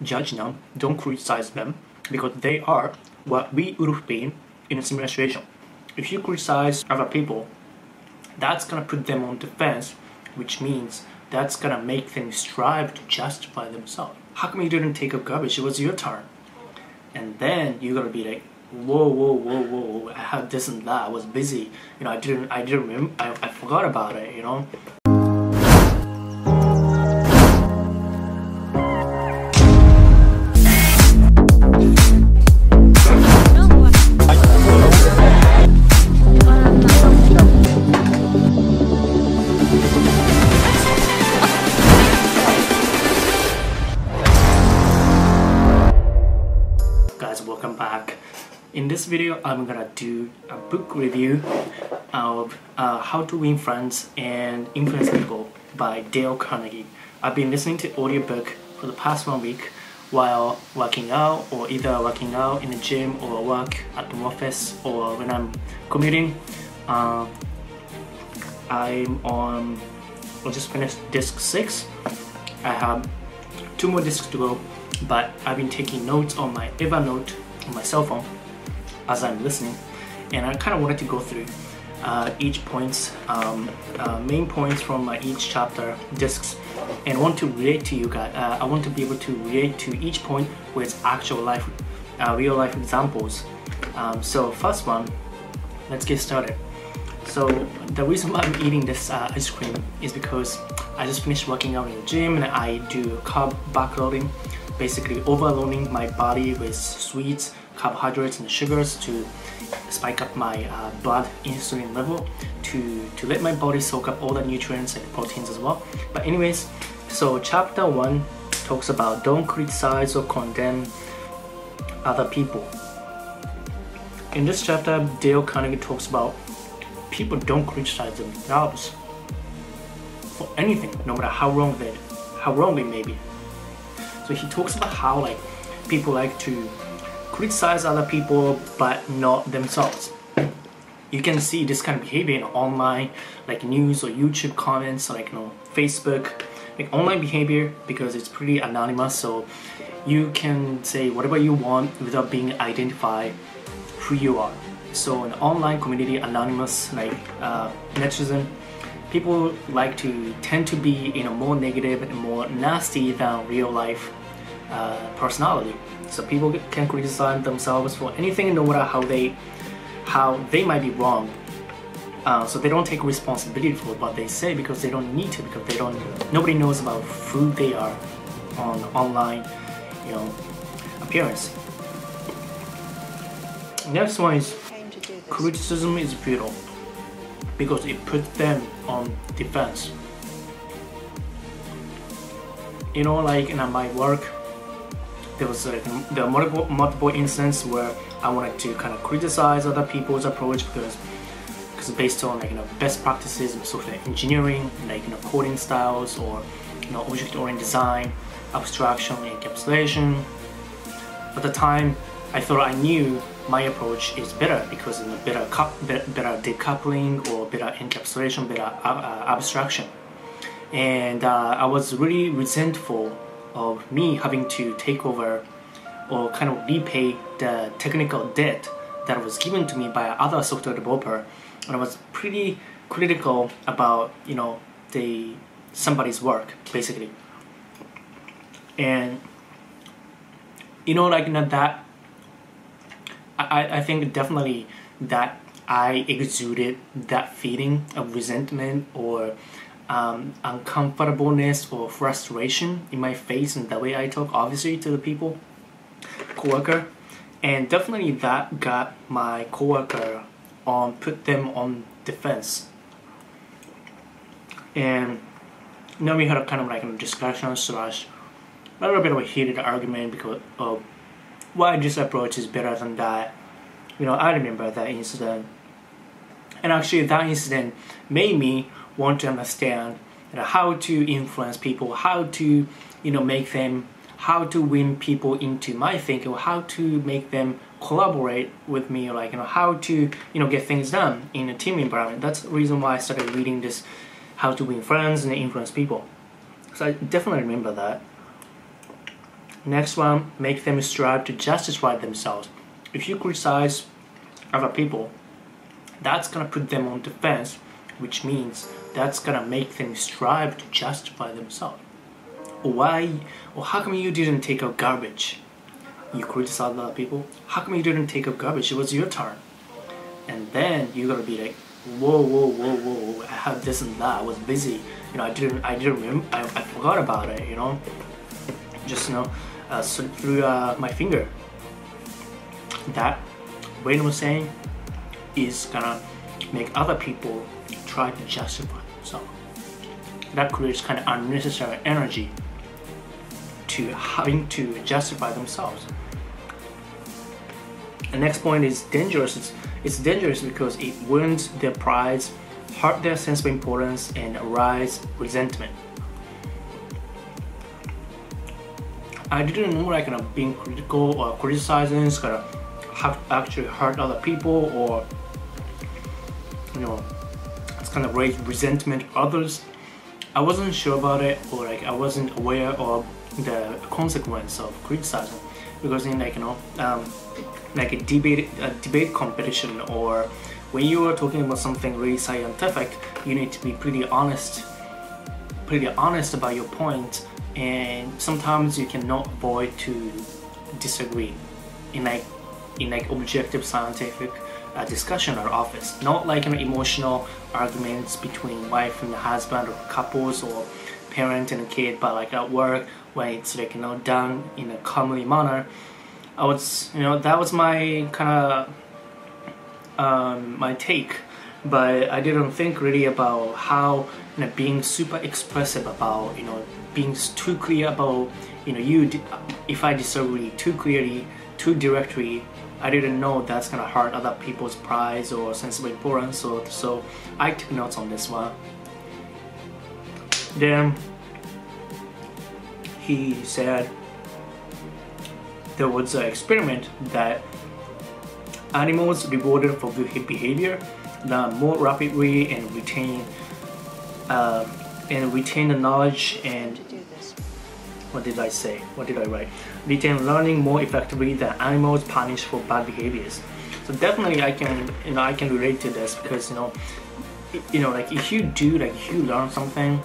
judge them, don't criticize them, because they are what we would have been in a similar situation. If you criticize other people, that's gonna put them on defense, which means that's gonna make them strive to justify themselves. How come you didn't take up garbage? It was your turn. And then you're gonna be like, whoa, I had this and that, I was busy, I didn't remember, I forgot about it, Guys, welcome back. In this video, I'm gonna do a book review of How to Win Friends and Influence People by Dale Carnegie. I've been listening to audiobook for the past 1 week while working out, or either working out in the gym or work at the office, or when I'm commuting. I just finished disc 6. I have 2 more discs to go, but I've been taking notes on my Evernote on my cell phone as I'm listening, and I kind of wanted to go through each points, main points from each chapter discs, and want to relate to you guys. I want to be able to relate to each point with actual life, real life examples. So first one, let's get started. So the reason why I'm eating this ice cream is because I just finished working out in the gym, and I do carb backloading, basically overloading my body with sweets, carbohydrates and sugars to spike up my blood insulin level to let my body soak up all the nutrients and proteins as well. But anyways, so chapter 1 talks about don't criticize or condemn other people. In this chapter, Dale Carnegie talks about people don't criticize themselves for anything, no matter how wrong they may be. So he talks about how people like to criticize other people but not themselves. You can see this kind of behavior in online news or YouTube comments, Facebook, online behavior, because it's pretty anonymous, so you can say whatever you want without being identified who you are. So in online community, anonymous netizen, people tend to be more negative and more nasty than real life personality. So people can criticize themselves for anything, no matter how they might be wrong. So they don't take responsibility for what they say because they don't need to, because nobody knows about who they are on online, appearance. Next one is criticism is brutal because it puts them on defense. In my work, there were multiple instances where I wanted to kind of criticize other people's approach because based on best practices in software engineering, coding styles, or object-oriented design, abstraction, and encapsulation. At the time, I thought I knew my approach is better because better decoupling, or better encapsulation, better abstraction. And I was really resentful of me having to take over or kind of repay the technical debt that was given to me by other software developer, and I was pretty critical about somebody's work basically. And that I think definitely that I exuded that feeling of resentment or uncomfortableness or frustration in my face and the way I talk, obviously, to the coworker, and definitely that got my coworker put them on defense. And now we had a kind of a discussion / a little bit of a heated argument because of why this approach is better than that. I remember that incident, and actually that incident made me want to understand how to influence people, how to how to win people into my thinking, or how to make them collaborate with me, or how to get things done in a team environment. That's the reason why I started reading this How to Win Friends and Influence People. So I definitely remember that. Next one, make them strive to justify themselves. If you criticize other people, that's gonna put them on defense, which means that's gonna make them strive to justify themselves. Or how come you didn't take out garbage? You criticize other people. How come you didn't take out garbage? It was your turn. And then you're gonna be like, whoa, I had this and that. I was busy. I didn't remember. I forgot about it. Just slip through my finger. That way of saying is gonna make other people try to justify themselves. That creates kind of unnecessary energy to having to justify themselves. The next point is dangerous. It's dangerous because it wounds their pride, hurt their sense of importance, and arise resentment. I didn't know being critical or criticizing is gonna actually hurt other people, or it's gonna raise resentment of others. I wasn't sure about it, or I wasn't aware of the consequence of criticizing, because in a debate competition, or when you are talking about something really scientific, you need to be pretty honest about your point, and sometimes you cannot avoid to disagree in objective scientific discussion or office, not emotional arguments between wife and husband, or couples, or parent and a kid, but at work when it's done in a calmly manner. That was my kind of my take, but I didn't think really about how being super expressive about being too clear about if I disagree too clearly, too directly, I didn't know that's gonna hurt other people's pride or sense of importance. So I took notes on this one. Then he said there was an experiment that animals rewarded for good behavior learn more rapidly and retain the knowledge and what did I say? What did I write? Retain learning more effectively than animals punished for bad behaviors. So definitely I can relate to this, because if you learn something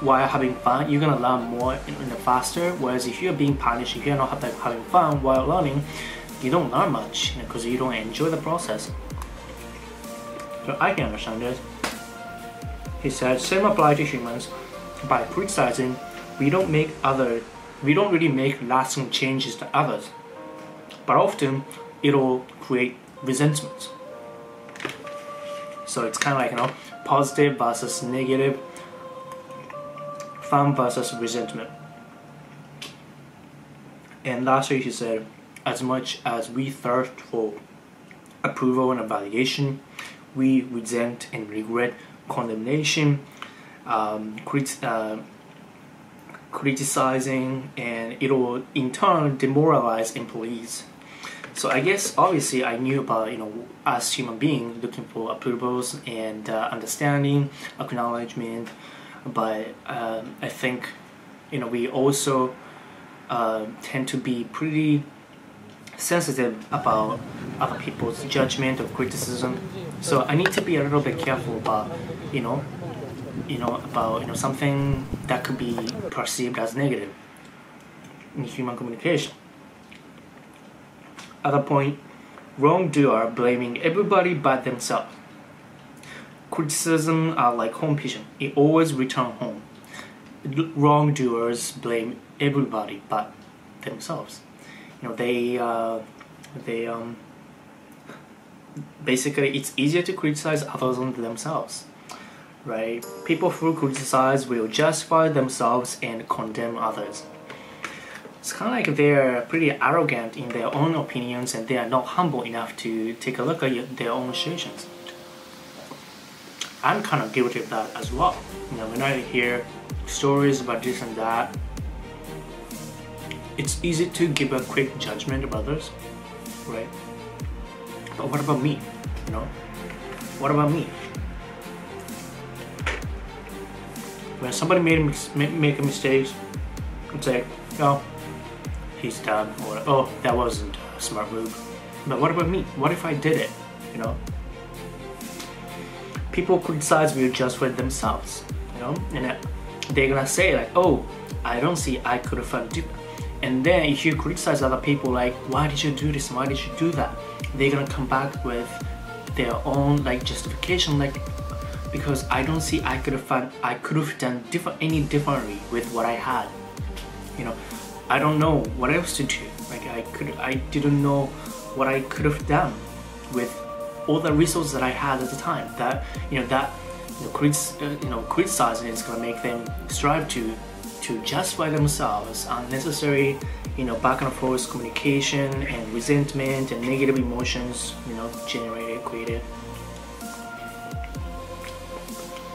while having fun, you're gonna learn more faster. Whereas if you're being punished, if you're not having fun while learning, you don't learn much because you don't enjoy the process. So I can understand this. He said, same apply to humans. By criticizing, we don't really make lasting changes to others, but often it'll create resentment. So it's kind of positive versus negative, fun versus resentment. And lastly, he said, as much as we thirst for approval and validation, we resent and regret condemnation, criticizing, and it will in turn demoralize employees. So I guess obviously I knew about us human beings looking for approvals and understanding, acknowledgement, but I think we also tend to be pretty sensitive about other people's judgment or criticism. So I need to be a little bit careful about about something that could be perceived as negative in human communication. Other point, wrongdoer blaming everybody but themselves. Criticism are like home pigeon; it always return home. Wrongdoers blame everybody but themselves. Basically it's easier to criticize others than themselves, right? People who criticize will justify themselves and condemn others. It's kind of they're pretty arrogant in their own opinions, and they are not humble enough to take a look at their own situations. I'm kind of guilty of that as well. When I hear stories about this and that, it's easy to give a quick judgment of others, right? But what about me? What about me? When somebody make a mistake, it's like, he's done, or oh, that wasn't a smart move. But what about me? What if I did it? You know, people criticize you just for themselves, you know, and they're gonna say like, oh, I don't see I could have done different. And then if you criticize other people like, why did you do this, why did you do that, they're gonna come back with their own like justification, like, because I don't see I could have done any differently with what I had. You know, I don't know what else to do. Like I didn't know what I could have done with all the resources that I had at the time. That criticizing is gonna make them strive to justify themselves. Unnecessary, you know, back and forth communication and resentment and negative emotions, you know, created.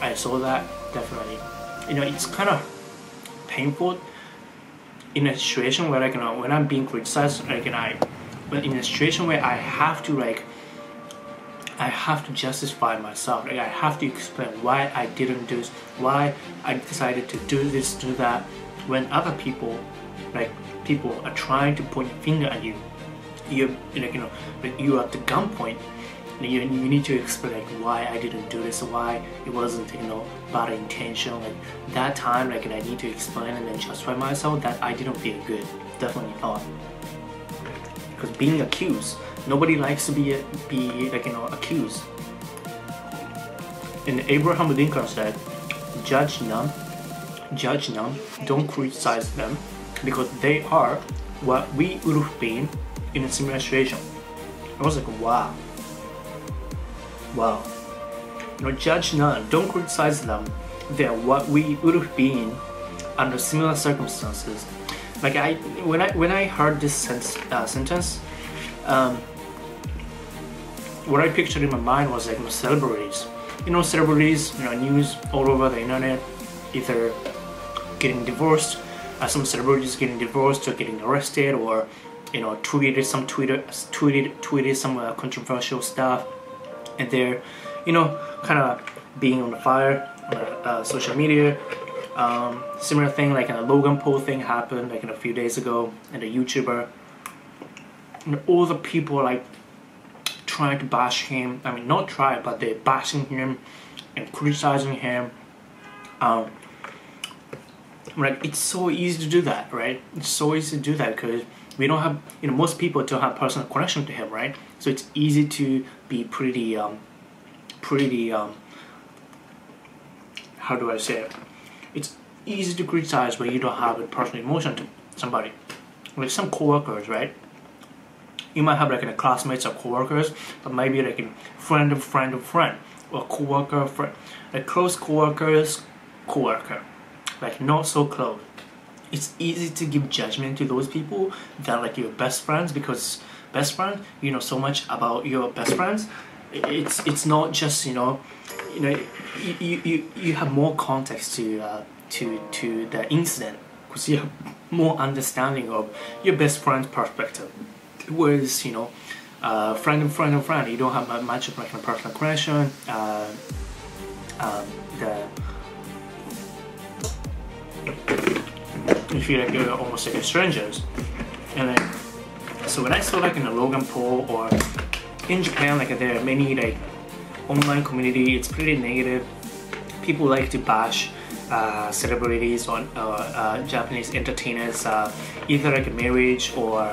I saw that, definitely. You know, it's kind of painful in a situation where, like, you know, when I'm being criticized, like, but in a situation where I have to justify myself, like I have to explain why I didn't do this, why I decided to do this, do that, when other people, like, people are trying to point a finger at you, you're like, you know, like you are at the gunpoint, and you need to explain like why I didn't do this, why it wasn't, you know, bad intention. Like that time, like, and I need to explain and then justify myself that I didn't feel good. Definitely not. Because being accused, nobody likes to be like, you know, accused. And Abraham Lincoln said, judge none, don't criticize them, because they are what we would have been in a similar situation. I was like, wow. You know, judge none, don't criticize them, they're what we would have been under similar circumstances. Like when I heard this sentence, what I pictured in my mind was like, you know, celebrities. You know, celebrities, you know, news all over the internet, either getting divorced, some celebrities getting divorced or getting arrested, or, you know, tweeted some controversial stuff, and they're, you know, kind of being on the fire on social media. Similar thing, like a Logan Paul thing happened like a few days ago, and a YouTuber, and all the people like trying to bash him. I mean, not try, but they're bashing him and criticizing him. Like, it's so easy to do that, right? It's so easy to do that because we don't have, you know, most people don't have personal connection to him, right? So it's easy to be pretty how do I say it? It's easy to criticize when you don't have a personal emotion to somebody. Like some coworkers, right? You might have like a classmates or coworkers, but maybe like a friend of friend of friend, or coworker friend, like close coworkers, coworker, like not so close. It's easy to give judgment to those people that like your best friends, because best friend, you know so much about your best friends. It's not just, you know you have more context to the incident, because you have more understanding of your best friend's perspective. Whereas, you know, friend of friend of friend, you don't have much of like a personal connection. You feel like you're almost like strangers. And then, so when I saw like in a Logan Paul, or in Japan, like there are many like online community, it's pretty negative. People like to bash celebrities or Japanese entertainers, either like a marriage or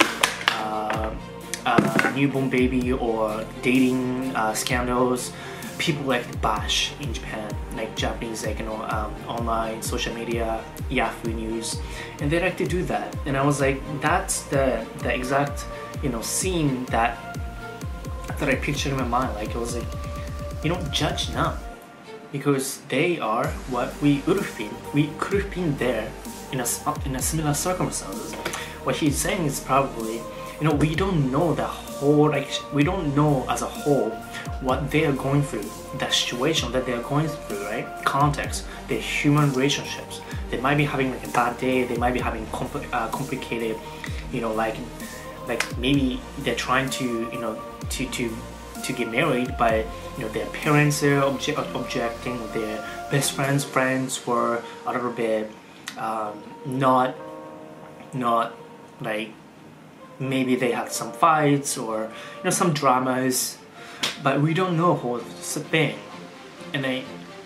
newborn baby or dating scandals. People like to bash in Japan, like Japanese, like, you know, online social media, Yahoo News, and they like to do that. And I was like, that's the exact, you know, scene that I pictured in my mind. Like, it was like, you know, judge none, because they are what we would have been. We could have been there in a similar circumstances. What he's saying is probably, you know, we don't know the whole, like, we don't know as a whole what they are going through, the situation that they are going through, right? Context, their human relationships. They might be having like a bad day. They might be having complicated, you know, like maybe they're trying to, you know, to get married, but, you know, their parents are objecting. Their best friends were a little bit not like maybe they had some fights or some dramas, but we don't know what's the thing. And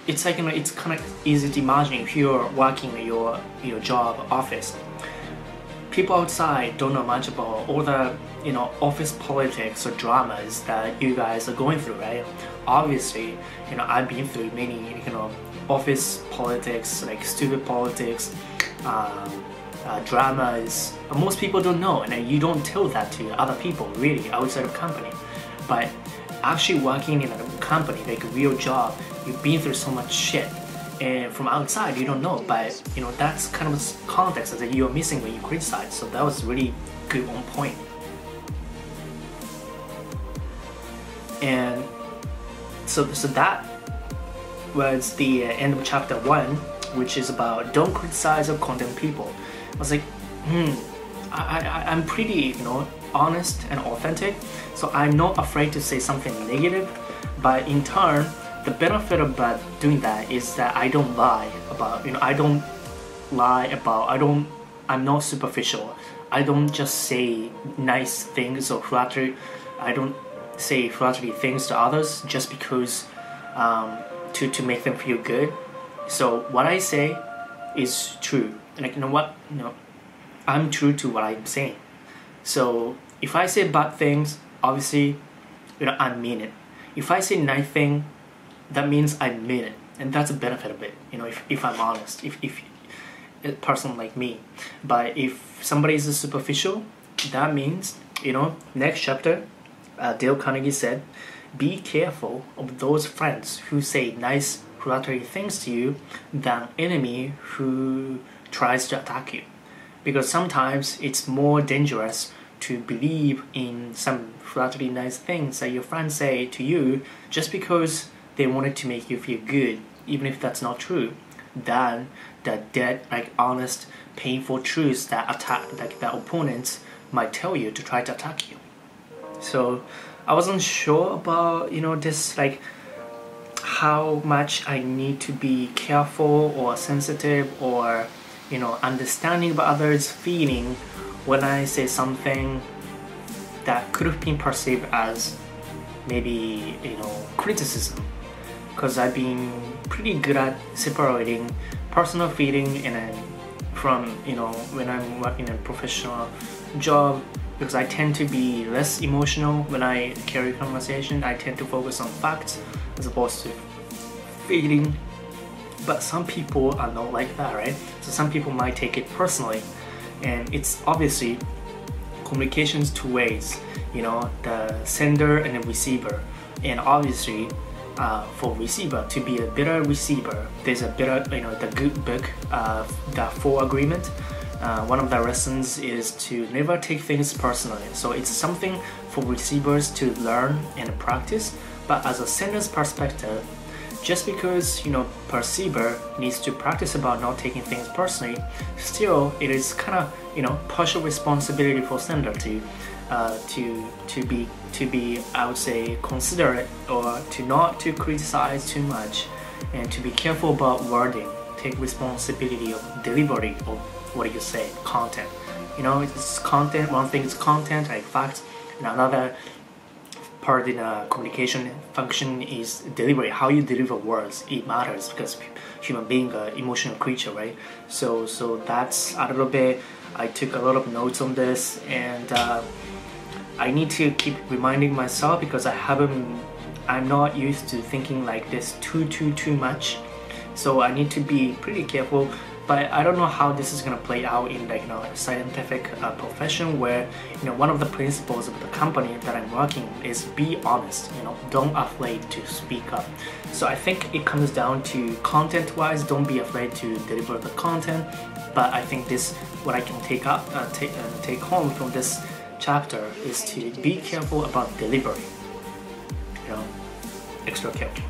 it's like it's kind of easy to imagine if you're working in your job office. People outside don't know much about all the office politics or dramas that you guys are going through, right? Obviously, I've been through many office politics, like stupid politics, dramas. But most people don't know, and you don't tell that to other people really outside of company. But actually working in a company, like a real job, you've been through so much shit, and from outside you don't know. But that's kind of context that you're missing when you criticize. So that was really good on point. And so that was the end of chapter 1, which is about don't criticize or condemn people. I was like, I'm pretty honest and authentic, so I'm not afraid to say something negative. But in turn, the benefit about doing that is that I don't lie about, I'm not superficial. I don't just say nice things or flattery. I don't say flattery things to others just because to make them feel good. So what I say is true, and I'm true to what I'm saying. So if I say bad things, obviously I mean it. If I say nice thing, that means I mean it, and that's a benefit of it. If I'm honest, if a person like me. But if somebody is superficial, that means next chapter, Dale Carnegie said, be careful of those friends who say nice flattery things to you than enemy who tries to attack you, because sometimes it's more dangerous to believe in some flattery nice things that your friends say to you just because they wanted to make you feel good, even if that's not true, than the dead, honest, painful truths that that opponents might tell you to try to attack you. So I wasn't sure about this, how much I need to be careful or sensitive or understanding about others' feeling when I say something that could have been perceived as maybe criticism, because I've been pretty good at separating personal feeling from when I'm working in a professional job, because I tend to be less emotional when I carry conversation. I tend to focus on facts as opposed to feeling. But some people are not like that, right? So some people might take it personally, and it's obviously communications two ways, the sender and the receiver. And obviously for receiver to be a better receiver, there's a better the good book, the 4 Agreement. One of the lessons is to never take things personally. So it's something for receivers to learn and practice. But as a sender's perspective, just because perceiver needs to practice about not taking things personally, still it is kind of partial responsibility for sender to be I would say considerate, or to not to criticize too much, and to be careful about wording. Take responsibility of delivery of what you say, content. It's content. One thing is content, like facts, and another part in a communication function is delivery. How you deliver words, it matters, because human being are emotional creature, right? So that's a little bit. I took a lot of notes on this, and I need to keep reminding myself, because I'm not used to thinking like this too much. So I need to be pretty careful. But I don't know how this is gonna play out in a scientific profession, where one of the principles of the company that I'm working is be honest. Don't afraid to speak up. So I think it comes down to content-wise. Don't be afraid to deliver the content. But I think what I can take home from this chapter is to be careful about delivery. Extra careful.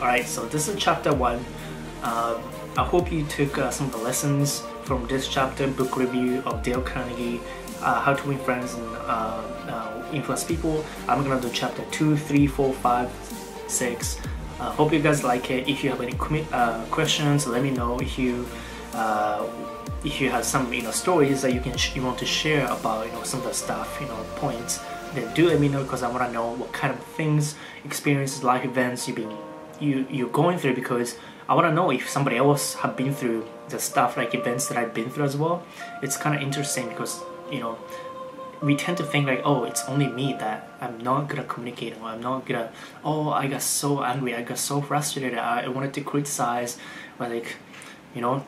All right. So this is chapter 1. I hope you took some of the lessons from this chapter, book review of Dale Carnegie, How to Win Friends and Influence People. I'm gonna do chapter 2, 3, 4, 5, 6. Hope you guys like it. If you have any questions, let me know. If you if you have some stories that you want to share about some of the stuff, points, then do let me know, because I want to know what kind of things, experiences, life events you're going through, because I want to know if somebody else have been through the stuff, like events that I've been through as well. It's kind of interesting because we tend to think like, oh, it's only me that I'm not good at communicating, or I'm not good at, oh, I got so angry, I got so frustrated, I wanted to criticize, or like,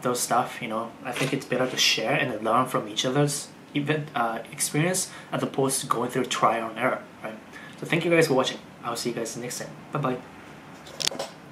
those stuff. I think it's better to share and learn from each other's experience as opposed to going through trial and error, right? So thank you guys for watching. I'll see you guys next time. Bye bye.